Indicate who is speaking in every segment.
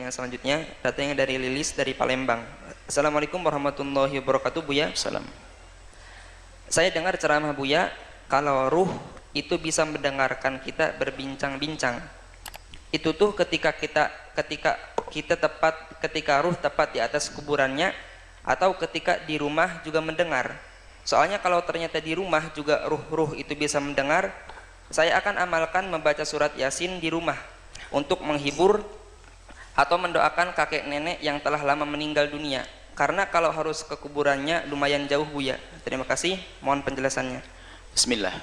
Speaker 1: yang selanjutnya datangnya dari Lilis dari Palembang. Assalamualaikum warahmatullahi wabarakatuh, Buya.
Speaker 2: Salam.
Speaker 1: Saya dengar ceramah Buya kalau ruh itu bisa mendengarkan kita berbincang-bincang. Itu tuh ketika ruh tepat di atas kuburannya atau ketika di rumah juga mendengar. Soalnya kalau ternyata di rumah juga ruh-ruh itu bisa mendengar, saya akan amalkan membaca surat Yasin di rumah untuk menghibur atau mendoakan kakek nenek yang telah lama meninggal dunia. Karena kalau harus ke kuburannya lumayan jauh, Buya. Terima kasih, mohon penjelasannya.
Speaker 2: Bismillah.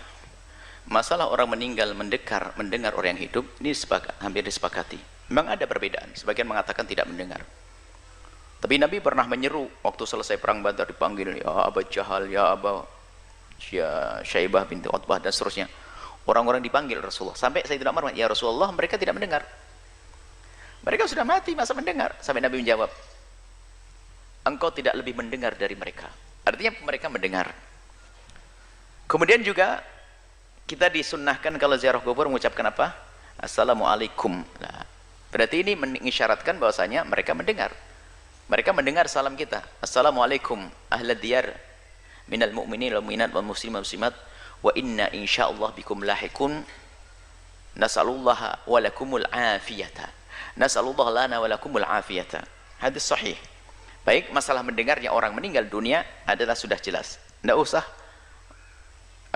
Speaker 2: Masalah orang meninggal mendengar orang yang hidup ini hampir disepakati. Memang ada perbedaan. Sebagian mengatakan tidak mendengar. Tapi Nabi pernah menyeru waktu selesai perang Badar, dipanggil ya Abu Jahal, ya Abu Syaibah binti Utbah dan seterusnya. Orang-orang dipanggil Rasulullah. Sampai Sayyidina Umar, ya Rasulullah, mereka tidak mendengar. Mereka sudah mati, masa mendengar? Sampai Nabi menjawab, engkau tidak lebih mendengar dari mereka. Artinya mereka mendengar. Kemudian juga kita disunnahkan kalau ziarah kubur mengucapkan apa? Assalamualaikum. Nah, berarti ini mengisyaratkan bahwasanya mereka mendengar. Mereka mendengar salam kita. Assalamualaikum ahlad diyar minal mu'minin wal mu'minat wal muslimin wal muslimat wa inna insyaallah bikum lahiqun nas'alullaha wa lakumul afiyata. Nas'alullah lana wa lakumul afiyata. Hadis sahih. Baik, masalah mendengarnya orang meninggal dunia adalah sudah jelas. Tidak usah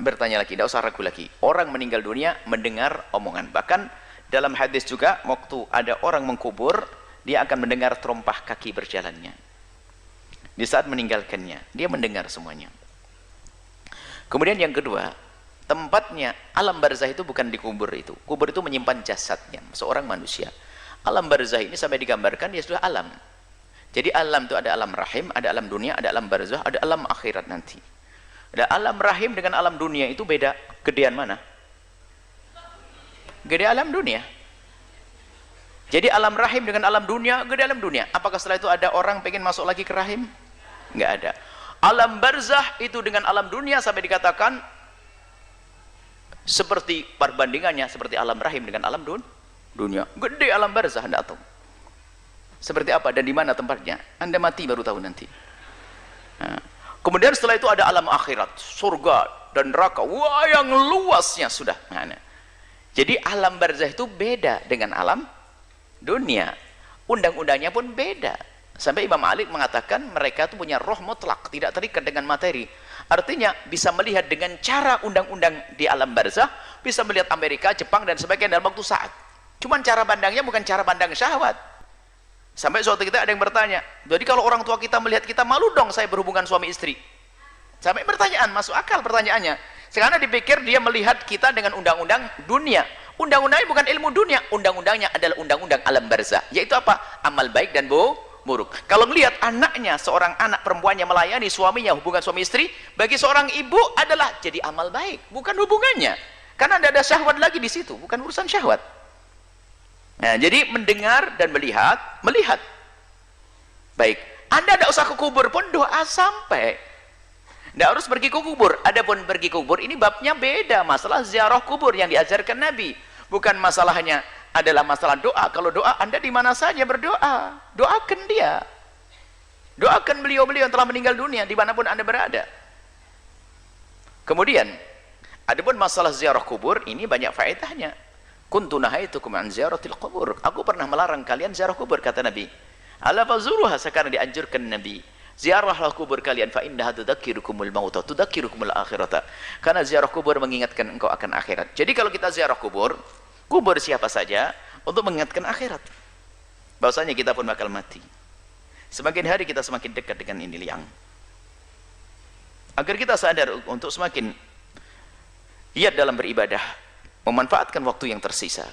Speaker 2: bertanya lagi, tidak usah ragu lagi. Orang meninggal dunia mendengar omongan. Bahkan dalam hadis juga waktu ada orang mengkubur, dia akan mendengar terompah kaki berjalannya. Di saat meninggalkannya, dia mendengar semuanya. Kemudian yang kedua, tempatnya alam barzah itu bukan di kubur itu. Kubur itu menyimpan jasadnya seorang manusia. Alam barzah ini sampai digambarkan dia sudah alam. Jadi alam itu ada alam rahim, ada alam dunia, ada alam barzah, ada alam akhirat nanti. Ada alam rahim dengan alam dunia itu beda. Gedean mana? Gede alam dunia. Jadi alam rahim dengan alam dunia, gede alam dunia. Apakah setelah itu ada orang pengen masuk lagi ke rahim? Enggak ada. Alam barzah itu dengan alam dunia sampai dikatakan seperti perbandingannya seperti alam rahim dengan alam dunia. Gede alam barzah, Anda tahu. Seperti apa dan di mana tempatnya? Anda mati baru tahu nanti. Nah, kemudian setelah itu ada alam akhirat, surga dan neraka. Wah, yang luasnya sudah. Nah, jadi alam barzah itu beda dengan alam dunia. Undang-undangnya pun beda. Sampai Imam Malik mengatakan mereka itu punya roh mutlak, tidak terikat dengan materi. Artinya bisa melihat dengan cara undang-undang di alam barzah, bisa melihat Amerika, Jepang dan sebagainya dalam waktu saat. Cuman cara pandangnya bukan cara pandang syahwat. Sampai suatu kita ada yang bertanya, jadi kalau orang tua kita melihat kita, malu dong saya berhubungan suami istri. Sampai pertanyaan, masuk akal pertanyaannya. Sekarang dipikir dia melihat kita dengan undang-undang dunia. Undang-undangnya bukan ilmu dunia, undang-undangnya adalah undang-undang alam barzah. Yaitu apa? Amal baik dan buruk. Kalau melihat anaknya, seorang anak perempuannya melayani suaminya, hubungan suami istri, bagi seorang ibu adalah jadi amal baik, bukan hubungannya. Karena tidak ada syahwat lagi di situ, bukan urusan syahwat. Nah, jadi mendengar dan melihat. Baik, Anda tidak usah ke kubur pun doa sampai. Tidak harus pergi ke kubur. Adapun pergi ke kubur ini babnya beda. Masalah ziarah kubur yang diajarkan Nabi. Bukan masalahnya adalah masalah doa. Kalau doa Anda di mana saja berdoa. Doakan dia. Doakan beliau-beliau yang telah meninggal dunia dimanapun Anda berada. Kemudian, adapun masalah ziarah kubur ini banyak faedahnya. Kuntu nahaitukum an ziyaratil qubur. Aku pernah melarang kalian ziarah kubur, kata Nabi. Ala fazuruha, sekarang dianjurkan Nabi. Ziarahlah kubur kalian fa innaha tudzakirukumul mauta tudzakirukumul akhirata. Karena ziarah kubur mengingatkan engkau akan akhirat. Jadi kalau kita ziarah kubur siapa saja untuk mengingatkan akhirat. Bahwasanya kita pun bakal mati. Semakin hari kita semakin dekat dengan ini liang. Agar kita sadar untuk semakin giat dalam beribadah, memanfaatkan waktu yang tersisa,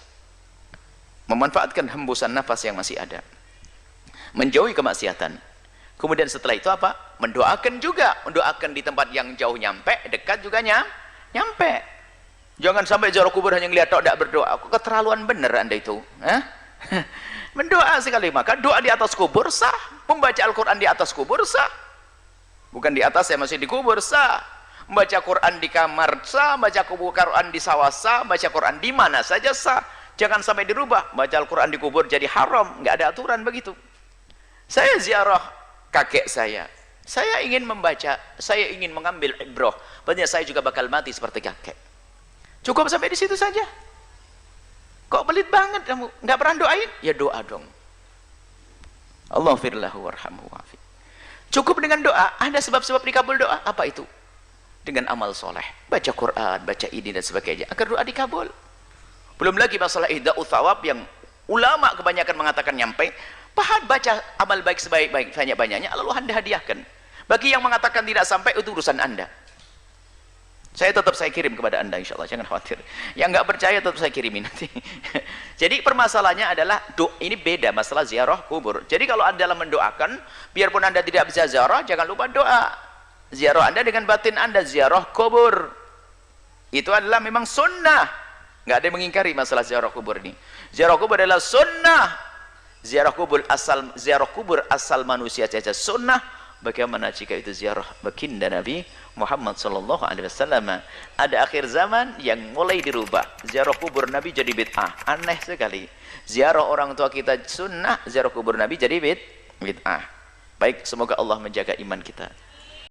Speaker 2: memanfaatkan hembusan nafas yang masih ada, menjauhi kemaksiatan. Kemudian setelah itu apa? Mendoakan juga, mendoakan di tempat yang jauh nyampe, dekat juga nyampe. Jangan sampai ziarah kubur hanya ngelihat tok, tidak berdoa. Keterlaluan benar Anda itu. Mendoa sekali, maka doa di atas kubur sah, membaca Al-Quran di atas kubur sah. Bukan di atas, saya masih di kubur sah. Membaca Quran di kamar sah, baca Quran di sawah sah, baca Quran di mana saja sah. Jangan sampai dirubah, baca Al-Quran di kubur jadi haram, nggak ada aturan begitu. Saya ziarah kakek saya ingin membaca, saya ingin mengambil ibrah, banyak saya juga bakal mati seperti kakek. Cukup sampai di situ saja. Kok pelit banget kamu, nggak pernah doain? Ya doa dong. Allah firlahu warhamhu wa'afi. Cukup dengan doa. Ada sebab-sebab dikabul doa, apa itu? Dengan amal soleh, baca Quran, baca ini dan sebagainya, agar doa dikabul. Belum lagi masalah ihda'u thawab yang ulama kebanyakan mengatakan nyampe, pahat baca amal baik sebaik-baik banyak-banyaknya, lalu Anda hadiahkan. Bagi yang mengatakan tidak sampai, itu urusan Anda. Saya kirim kepada Anda insya Allah, jangan khawatir. Yang nggak percaya tetap saya kirimin nanti. Jadi permasalahannya adalah ini beda masalah ziarah kubur. Jadi kalau Anda dalam mendoakan, biarpun Anda tidak bisa ziarah, jangan lupa doa. Ziarah Anda dengan batin Anda, ziarah kubur. Itu adalah memang sunnah. Nggak ada yang mengingkari masalah ziarah kubur ini. Ziarah kubur adalah sunnah. Ziarah kubur asal manusia saja sunnah. Bagaimana jika itu ziarah baginda Nabi Muhammad sallallahu alaihi wasallam? Ada akhir zaman yang mulai dirubah. Ziarah kubur Nabi jadi bid'ah. Aneh sekali. Ziarah orang tua kita sunnah, ziarah kubur Nabi jadi bid'ah. Baik, semoga Allah menjaga iman kita.